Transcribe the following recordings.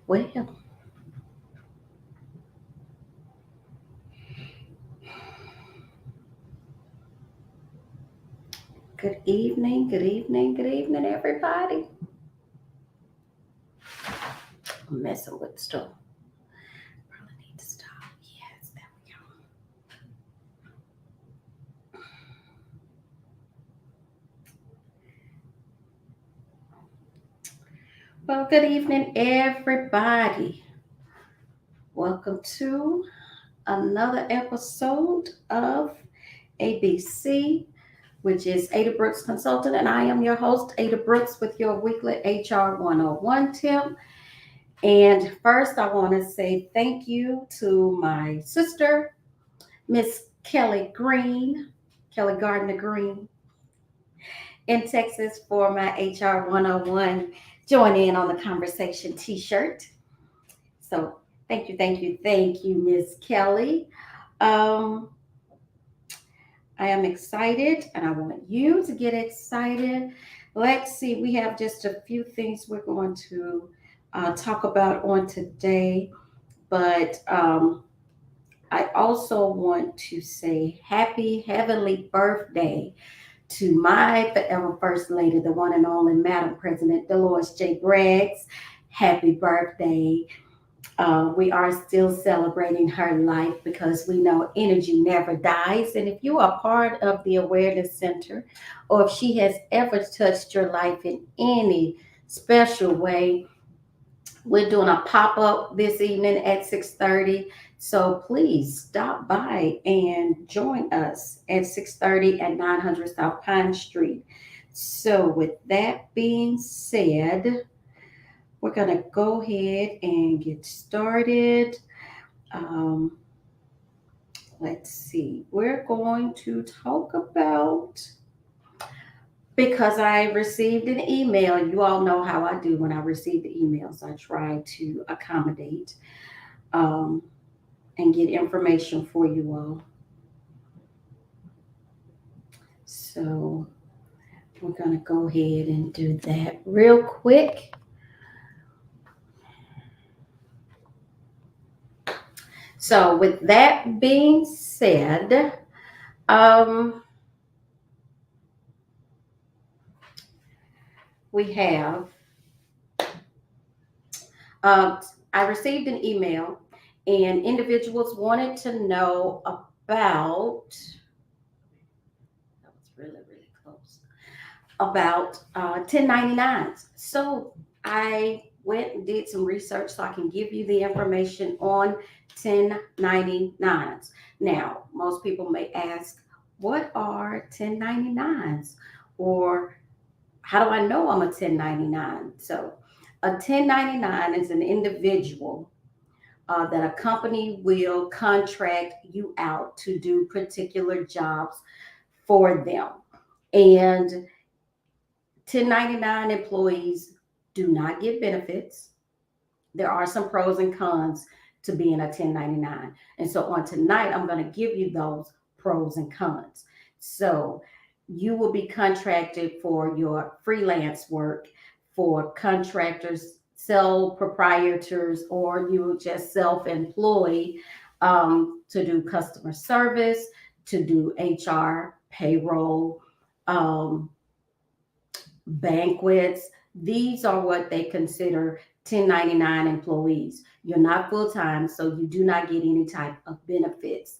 Well. Good evening, everybody. I'm messing with stuff. Probably need to stop. Yes, there we go. Well, good evening, everybody. Welcome to another episode of ABC, which is Ada Brooks Consultant, and I am your host, Ada Brooks, with your weekly HR101 Tip. And first, I want to say thank you to my sister, Miss Kelly Green, Kelly Gardner Green, in Texas, for my HR 101 Join In on the Conversation t shirt. So thank you, Miss Kelly. Um, I am excited and I want you to get excited. Let's see, we have just a few things we're going to talk about on today, but I also want to say happy heavenly birthday to my forever first lady, the one and only Madam President Dolores J. Braggs. Happy birthday. We are still celebrating her life because we know energy never dies. And if you are part of the Awareness Center, or if she has ever touched your life in any special way, we're doing a pop-up this evening at 6:30. So please stop by and join us at 6:30 at 900 South Pine Street. So with that being said, we're going to go ahead and get started. Um, let's see. We're going to talk about, because I received an email. You all know how I do when I receive the emails. I try to accommodate um, and get information for you all. So we're going to go ahead and do that real quick. So, with that being said, um, we have, uh, I received an email and individuals wanted to know about, that was really close, about 1099s. So I went and did some research so I can give you the information on 1099s. Now, most people may ask, what are 1099s? Or how do I know I'm a 1099? So a 1099 is an individual that a company will contract you out to do particular jobs for them. And 1099 employees do not get benefits. There are some pros and cons to being a 1099. And so on tonight, I'm going to give you those pros and cons. So you will be contracted for your freelance work, for contractors, sole proprietors, or you just self-employed, to do customer service, to do HR, payroll, um, banquets. These are what they consider 1099 employees. You're not full time, so you do not get any type of benefits.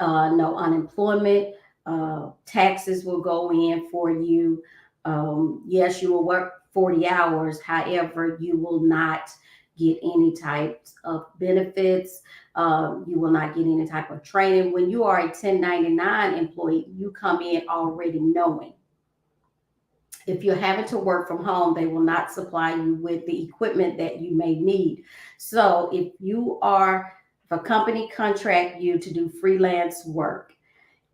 No unemployment. Taxes will go in for you. Yes, you will work 40 hours. However, you will not get any types of benefits. You will not get any type of training. When you are a 1099 employee, you come in already knowing. If you're having to work from home, they will not supply you with the equipment that you may need. So if a company contract you to do freelance work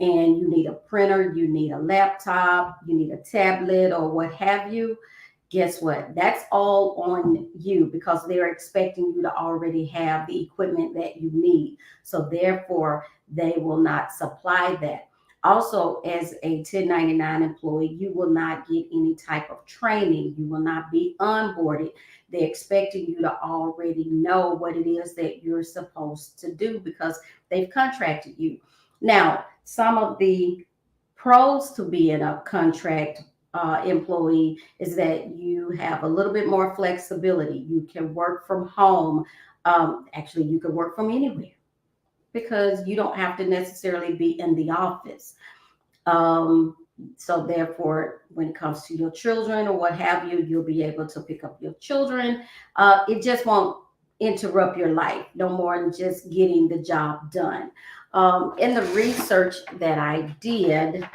and you need a printer, you need a laptop, you need a tablet or what have you, guess what? That's all on you because they're expecting you to already have the equipment that you need. So therefore, they will not supply that. Also, as a 1099 employee, you will not get any type of training. You will not be onboarded. They're expecting you to already know what it is that you're supposed to do because they've contracted you. Now, some of the pros to being a contract employee is that you have a little bit more flexibility. You can work from home. Actually, you can work from anywhere because you don't have to necessarily be in the office. Um, so therefore, when it comes to your children or what have you, you'll be able to pick up your children. It just won't interrupt your life no more than just getting the job done. In the research that I did,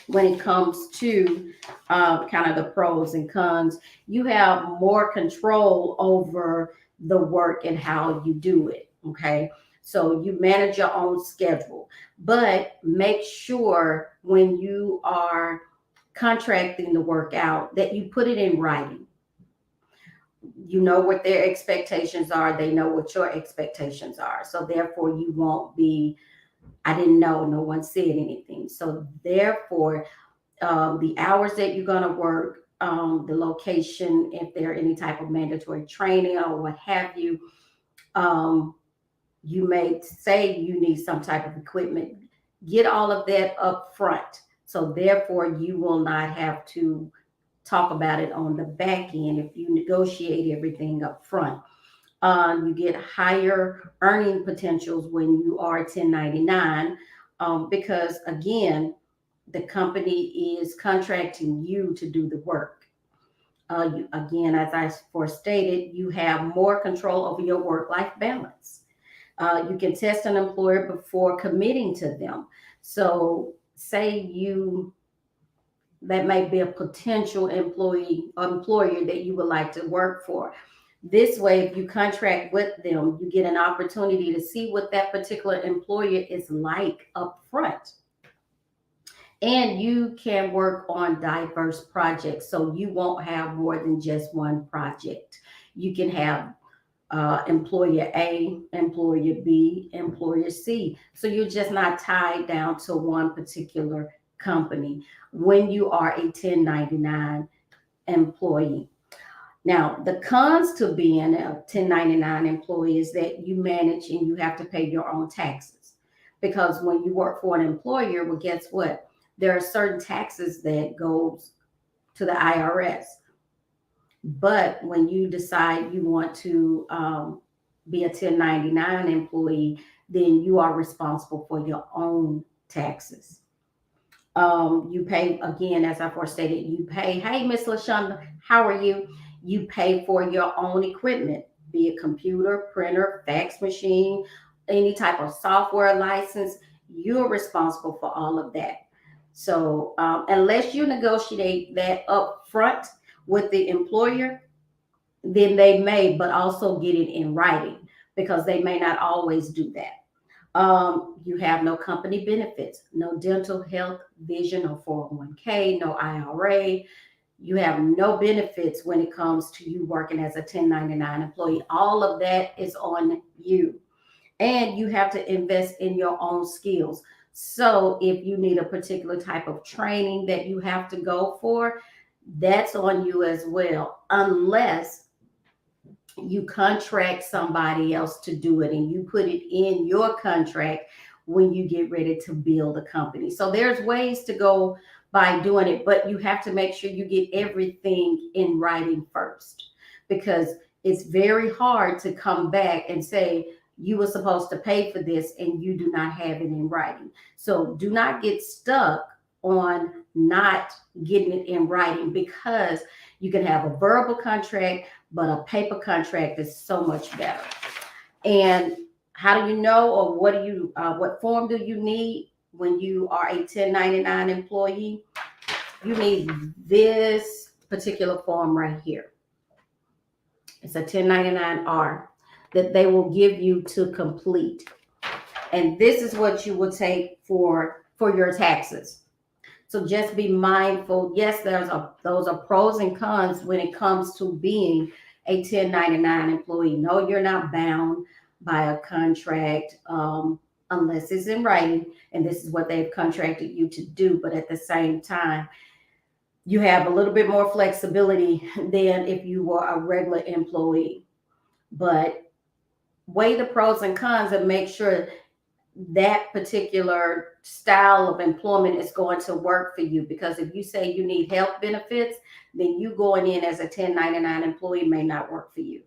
when it comes to kind of the pros and cons, you have more control over the work and how you do it. Okay. So you manage your own schedule, but make sure when you are contracting the work out that you put it in writing. You know what their expectations are, they know what your expectations are. So therefore, you won't be, I didn't know, no one said anything. So therefore, the hours that you're going to work, the location, if there are any type of mandatory training or what have you. Um, you may say you need some type of equipment. Get all of that up front. So therefore, you will not have to talk about it on the back end if you negotiate everything up front. You get higher earning potentials when you are 1099 because, again, the company is contracting you to do the work. Again, as I stated, you have more control over your work life balance. You can test an employer before committing to them. So, say you that may be a potential employee or employer that you would like to work for. This way, if you contract with them, you get an opportunity to see what that particular employer is like up front. And you can work on diverse projects. So you won't have more than just one project. You can have employer A, employer B, employer C. So you're just not tied down to one particular company when you are a 1099 employee. Now, the cons to being a 1099 employee is that you manage and you have to pay your own taxes. Because when you work for an employer, well, guess what? There are certain taxes that goes to the IRS. But when you decide you want to be a 1099 employee, then you are responsible for your own taxes. You pay, again, as I first stated, you pay, hey, Miss LaShonda, how are you? You pay for your own equipment, be it computer, printer, fax machine, any type of software license. You're responsible for all of that. So unless you negotiate that up front with the employer, then they may, but also get it in writing because they may not always do that. You have no company benefits, no dental, health, vision, or 401k, no IRA. You have no benefits when it comes to you working as a 1099 employee. All of that is on you. And you have to invest in your own skills. So if you need a particular type of training that you have to go for, that's on you as well, unless you contract somebody else to do it and you put it in your contract when you get ready to build a company. So there's ways to go by doing it, but you have to make sure you get everything in writing first, because it's very hard to come back and say you were supposed to pay for this and you do not have it in writing. So do not get stuck on not getting it in writing, because you can have a verbal contract, but a paper contract is so much better. And how do you know, or what form do you need when you are a 1099 employee? You need this particular form right here. It's a 1099-R that they will give you to complete. And this is what you will take for your taxes. So just be mindful. Yes, those are pros and cons when it comes to being a 1099 employee. No, you're not bound by a contract unless it's in writing and this is what they've contracted you to do. But at the same time, you have a little bit more flexibility than if you were a regular employee. But weigh the pros and cons and make sure that particular style of employment is going to work for you. Because if you say you need health benefits, then you going in as a 1099 employee may not work for you.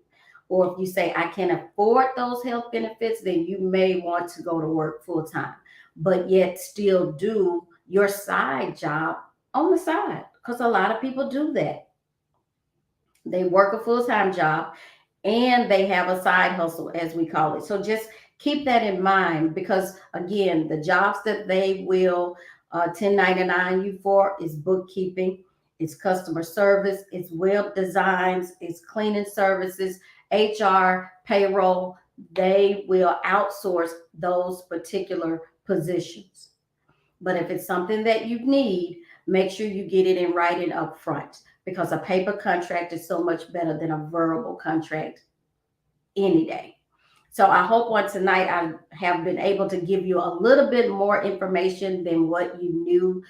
Or if you say I can't afford those health benefits, then you may want to go to work full time, but yet still do your side job on the side. Because a lot of people do that. They work a full time job and they have a side hustle, as we call it. So just keep that in mind because, again, the jobs that they will 1099 you for is bookkeeping, it's customer service, it's web designs, it's cleaning services, HR, payroll. They will outsource those particular positions. But if it's something that you need, make sure you get it in writing up front because a paper contract is so much better than a verbal contract any day. So I hope on tonight I have been able to give you a little bit more information than what you knew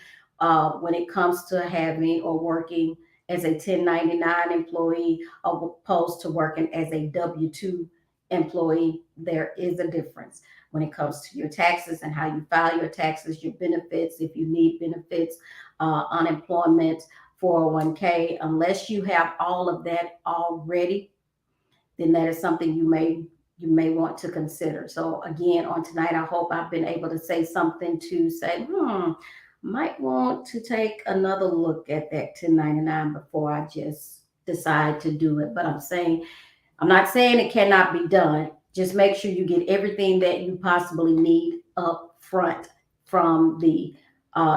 when it comes to having or working as a 1099 employee opposed to working as a W-2 employee. There is a difference when it comes to your taxes and how you file your taxes, your benefits, if you need benefits, unemployment, 401k. Unless you have all of that already, then that is something you may want to consider. So again, on tonight, I hope I've been able to say something to say, might want to take another look at that 1099 before I just decide to do it. But I'm not saying it cannot be done. Just make sure you get everything that you possibly need up front from the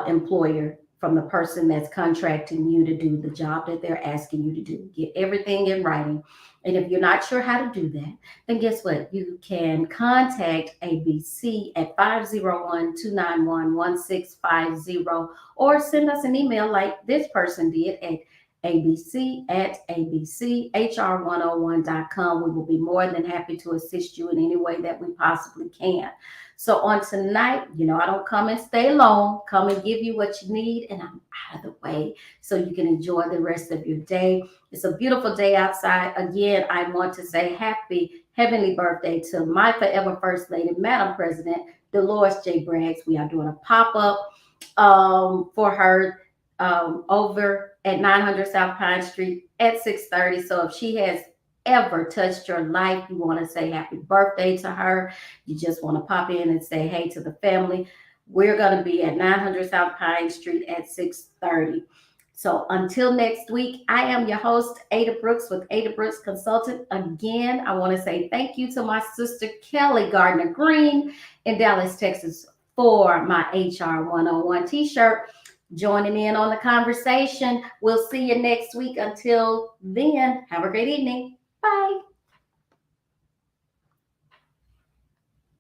employer, from the person that's contracting you to do the job that they're asking you to do. Get everything in writing. And if you're not sure how to do that, then guess what? You can contact ABC at 501-291-1650 or send us an email like this person did at abc@abchr101.com. We will be more than happy to assist you in any way that we possibly can. So on tonight, I don't come and stay long. Come and give you what you need, and I'm out of the way so you can enjoy the rest of your day. It's a beautiful day outside. Again, I want to say happy heavenly birthday to my forever First Lady, Madam President Dolores J. Braggs. We are doing a pop-up for her over at 900 South Pine Street at 6:30. So if she has ever touched your life, you want to say happy birthday to her, you just want to pop in and say hey to the family, we're going to be at 900 South Pine Street at 6:30. So until next week, I am your host, Ada Brooks with Ada Brooks Consultant. Again, I want to say thank you to my sister, Kelly Gardner Green in Dallas, Texas, for my HR101 t-shirt, joining in on the conversation. We'll see you next week. Until then, have a great evening. Bye.